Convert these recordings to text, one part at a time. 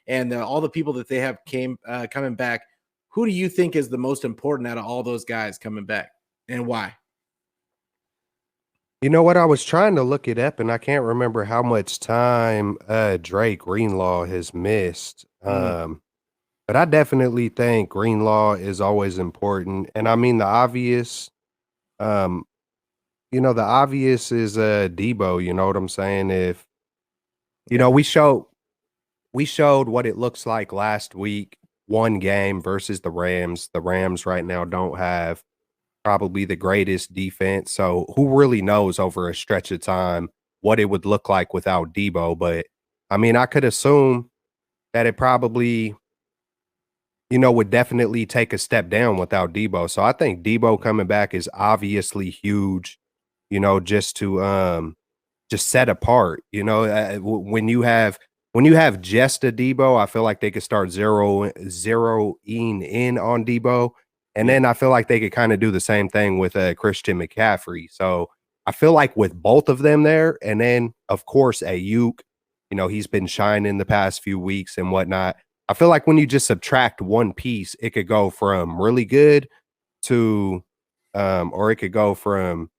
and all the people that they have coming back, who do you think is the most important out of all those guys coming back, and why? You know what? I was trying to look it up, and I can't remember how much time Drake Greenlaw has missed. Mm, But I definitely think Greenlaw is always important. And I mean, um, the obvious is Debo. You know what I'm saying? If you yeah. know, we showed what it looks like last week, one game versus the Rams. The Rams right now don't have probably the greatest defense. So who really knows over a stretch of time what it would look like without Debo? But I mean, I could assume that it probably, would definitely take a step down without Debo. So I think Debo coming back is obviously huge, just to just set apart. When you have just a Debo, I feel like they could start zeroing in on Debo, and Yeah. then I feel like they could kind of do the same thing with Christian McCaffrey. So I feel like with both of them there, and then of course Ayuk, he's been shining the past few weeks and whatnot. I feel like when you just subtract one piece, it could go from really good to, or it could go from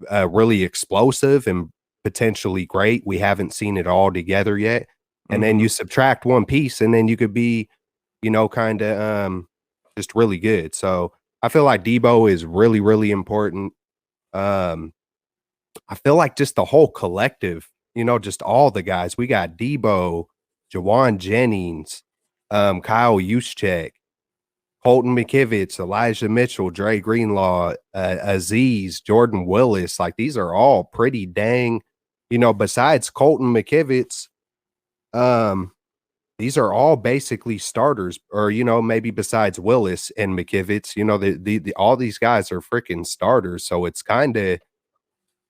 really explosive and potentially great. We haven't seen it all together yet. And then Mm-hmm. you subtract one piece, and then you could be, kind of just really good. So I feel like Debo is really, really important. Um, I feel like just the whole collective, just all the guys. We got Debo, Jawan Jennings, Kyle Juszczyk, Colton McKivitz, Elijah Mitchell, Dre Greenlaw, Aziz, Jordan Willis. Like these are all pretty dang, besides Colton McKivitz, um, these are all basically starters, or maybe besides Willis and McKivitz, the all these guys are freaking starters. So it's kind of,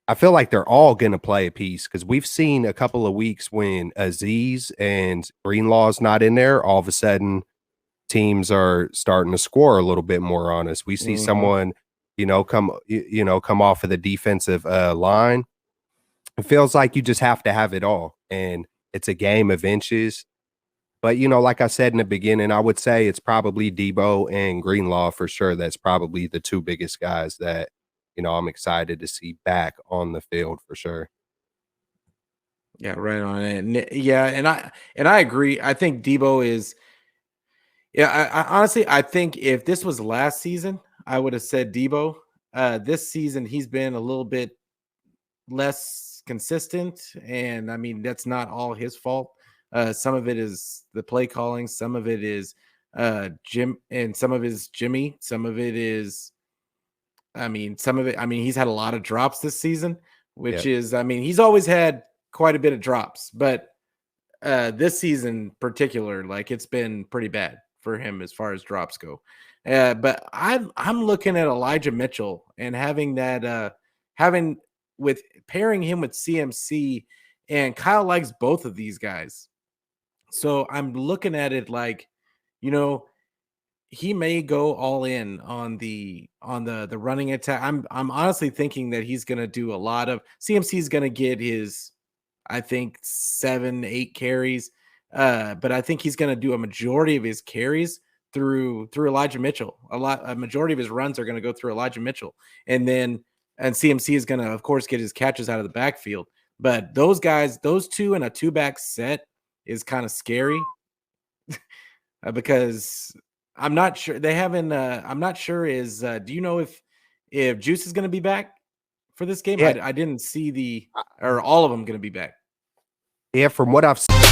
I feel like they're all going to play a piece because we've seen a couple of weeks when Aziz and Greenlaw's not in there, all of a sudden teams are starting to score a little bit more on us. We see Mm-hmm. someone, come off of the defensive line. It feels like you just have to have it all, and it's a game of inches. But like I said in the beginning, I would say it's probably Debo and Greenlaw for sure. That's probably the two biggest guys that I'm excited to see back on the field for sure. Yeah, right on it. Yeah, and I agree. I think Debo is. Yeah, I honestly I think if this was last season, I would have said Debo. This season he's been a little bit less consistent, and I mean that's not all his fault. Some of it is the play calling, some of it is Jim, and some of it is Jimmy. Some of it is, I mean, some of it. I mean, he's had a lot of drops this season, which Yeah. is, I mean, he's always had quite a bit of drops, but this season in particular, like it's been pretty bad for him as far as drops go. But I'm looking at Elijah Mitchell and having that having with pairing him with CMC, and Kyle likes both of these guys. So I'm looking at it like, you know, he may go all in on the running attack. I'm honestly thinking that he's gonna do a lot of CMC is gonna get his, I think 7, 8 carries. But I think he's going to do a majority of his carries through Elijah Mitchell. A majority of his runs are going to go through Elijah Mitchell, and CMC is going to, of course, get his catches out of the backfield. But those guys, those two in a two back set is kind of scary because I'm not sure they haven't. I'm not sure is. Do you know if Juice is going to be back for this game? Yeah. I didn't see the, or all of them going to be back. Yeah. From what I've seen,